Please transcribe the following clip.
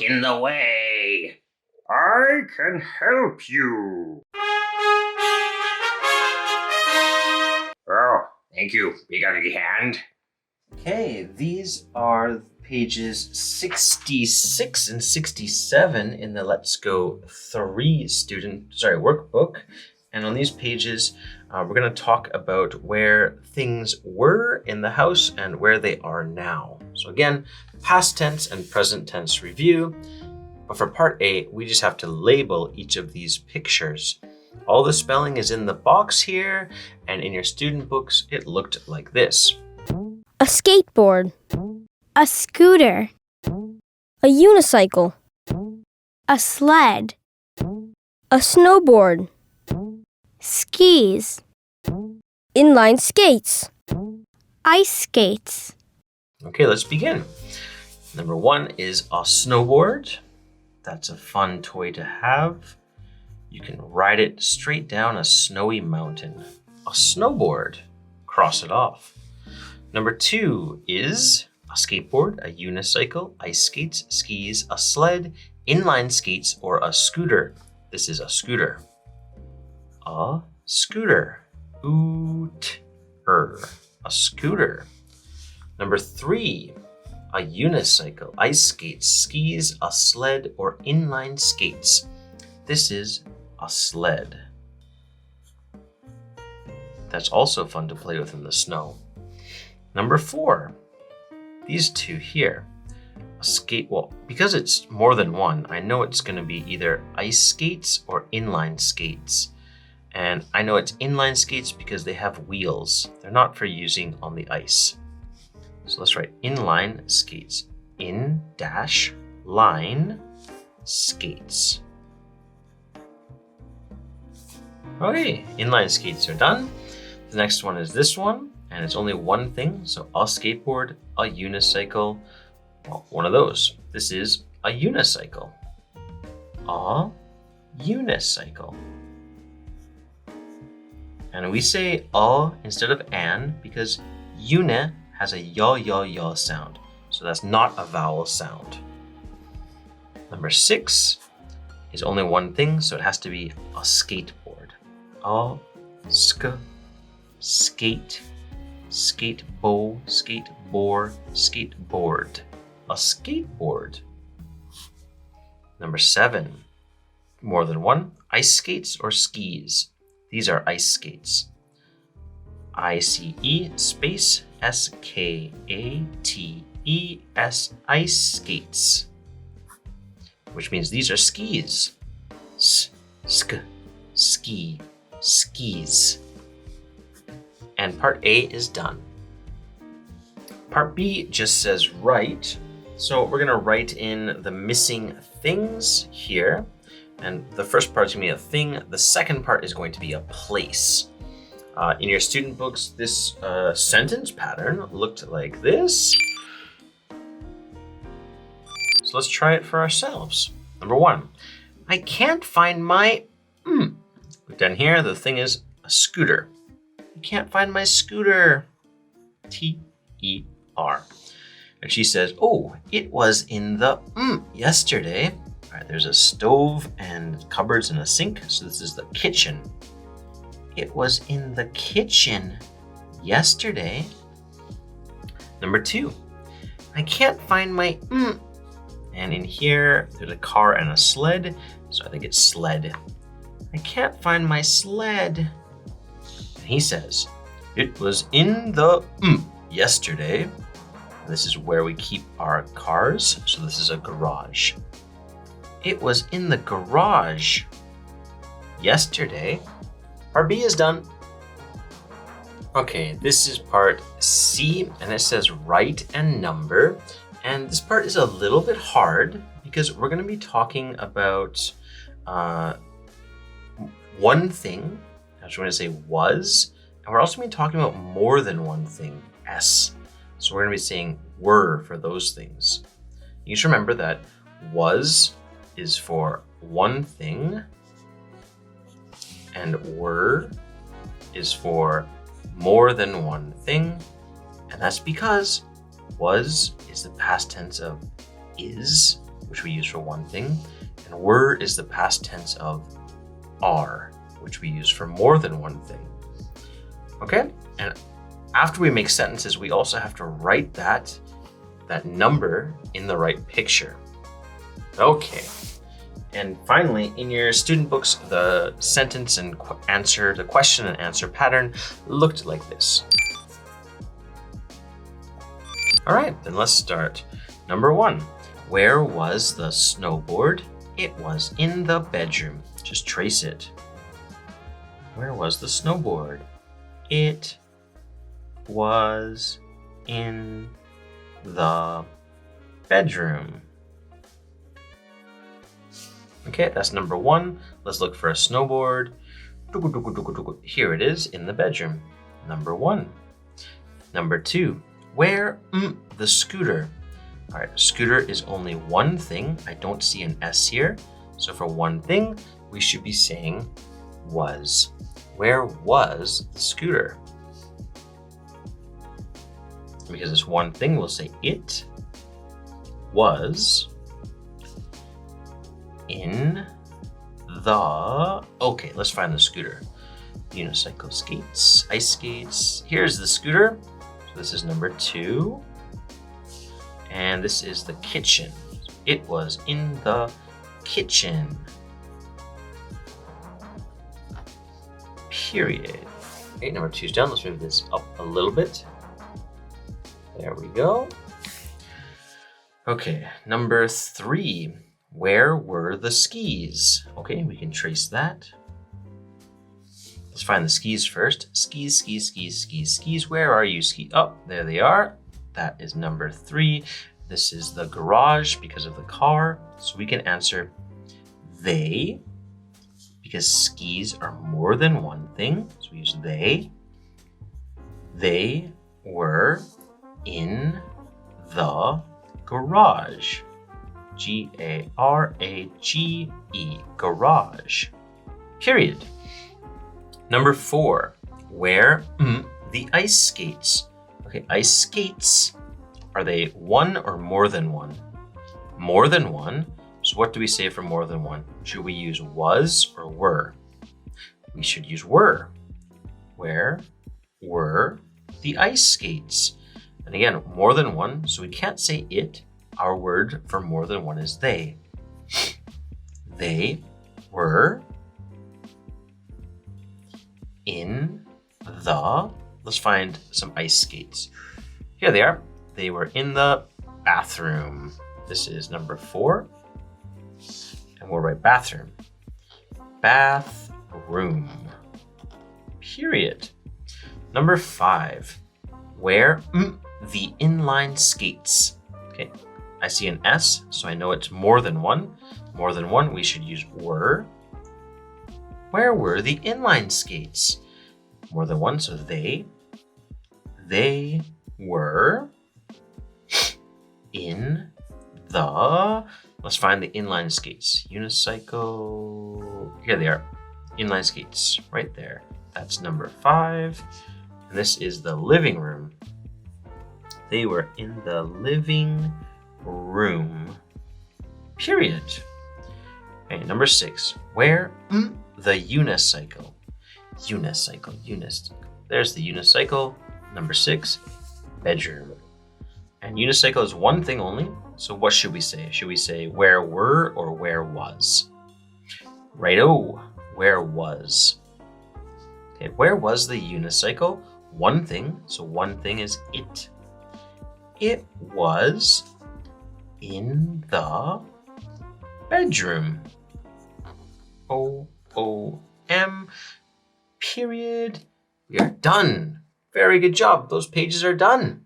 in the way. I can help you. Oh, thank you, big ugly hand. Okay, these are pages 66 and 67 in the Let's Go 3 workbook. And on these pages, we're going to talk about where things were in the house and where they are now. So again, past tense and present tense review. But for part A, we just have to label each of these pictures. All the spelling is in the box here, and in your student books, it looked like this. A skateboard, a scooter, a unicycle, a sled, a snowboard, skis, inline skates, ice skates. Okay, let's begin. Number 1 is a snowboard. That's a fun toy to have. You can ride it straight down a snowy mountain. A snowboard. Cross it off. Number 2 is a skateboard, a unicycle, ice skates, skis, a sled, inline skates, or a scooter. This is a scooter. A scooter. Oot-er. A scooter. Number 3, a unicycle, ice skates, skis, a sled, or inline skates. This is a sled. That's also fun to play with in the snow. Number 4, these two here. A skate, well, because it's more than one, I know it's going to be either ice skates or inline skates. And I know it's inline skates because they have wheels. They're not for using on the ice. So let's write inline skates. In-line skates. Okay, inline skates are done. The next one is this one, and it's only one thing. So a skateboard, a unicycle, well, one of those. This is a unicycle. A unicycle. And we say a instead of an because uni has a ya sound. So that's not a vowel sound. Number 6 is only one thing, so it has to be a skateboard. A skate, skatebo, skateboard, skateboard. A skateboard. Number 7, more than one, ice skates or skis. These are ice skates. ICE space SKATES, ice skates. Which means these are skis. Ski, skis. And part A is done. Part B just says write. So we're gonna write in the missing things here. And the first part is gonna be a thing. The second part is going to be a place. In your student books, this sentence pattern looked like this. So let's try it for ourselves. Number 1, I can't find my, Down here, the thing is a scooter. I can't find my scooter. T-E-R. And she says, oh, it was in the yesterday. All right, there's a stove and cupboards and a sink. So this is the kitchen. It was in the kitchen yesterday. Number 2, I can't find my And in here, there's a car and a sled. So I think it's sled. I can't find my sled. And he says, it was in the yesterday. This is where we keep our cars. So this is a garage. It was in the garage yesterday. Part B is done. Okay, this is part C, and it says write and number. And this part is a little bit hard because we're going to be talking about one thing. I was going to say was, and we're also going to be talking about more than one thing, S. So we're going to be saying were for those things. You should remember that was is for one thing, and were is for more than one thing, and that's because was is the past tense of is, which we use for one thing, and were is the past tense of are, which we use for more than one thing. Okay? And after we make sentences, we also have to write that number in the right picture. Okay. And finally, in your student books, the sentence and answer, the question and answer pattern looked like this. All right, then let's start. Number 1, where was the snowboard? It was in the bedroom. Just trace it. Where was the snowboard? It was in the bedroom. Okay, that's number 1. Let's look for a snowboard. Here it is in the bedroom. Number 1. Number 2, where the scooter? All right, scooter is only one thing. I don't see an S here. So for one thing, we should be saying was. Where was the scooter? Because it's one thing, we'll say it was in the... Okay, let's find the scooter. Unicycle, skates, ice skates. Here's the scooter. So this is number 2. And this is the kitchen. It was in the kitchen. Period. Okay, number 2 is done. Let's move this up a little bit. There we go. Okay, number 3. Where were the skis? Okay, we can trace that. Let's find the skis first. Skis, skis, skis, skis, skis. Where are you, ski? Oh, there they are. That is number 3. This is the garage because of the car. So we can answer they, because skis are more than one thing. So we use they. They were in the garage. Garage, garage. Period. Number 4, where the ice skates? Okay, ice skates, are they one or more than one? More than one. So what do we say for more than one? Should we use was or were? We should use were. Where were the ice skates? And again, more than one, so we can't say it. Our word for more than one is they. They were in the... Let's find some ice skates. Here they are. They were in the bathroom. This is number 4. And we'll write bathroom. Bathroom. Period. Number 5. Where the inline skates? Okay, I see an S, so I know it's more than one. More than one, we should use were. Where were the inline skates? More than one, so they were in the... Let's find the inline skates. Unicycle, here they are. Inline skates, right there. That's number 5. And this is the living room. They were in the living room. Period. Okay, number 6. Where the unicycle? Unicycle. There's the unicycle. Number 6. Bedroom. And unicycle is one thing only. So what should we say? Should we say where were or where was? Righto. Where was? Okay, where was the unicycle? One thing. So one thing is it. It was in the bedroom. O-O-M. Period. We are done. Very good job. Those pages are done.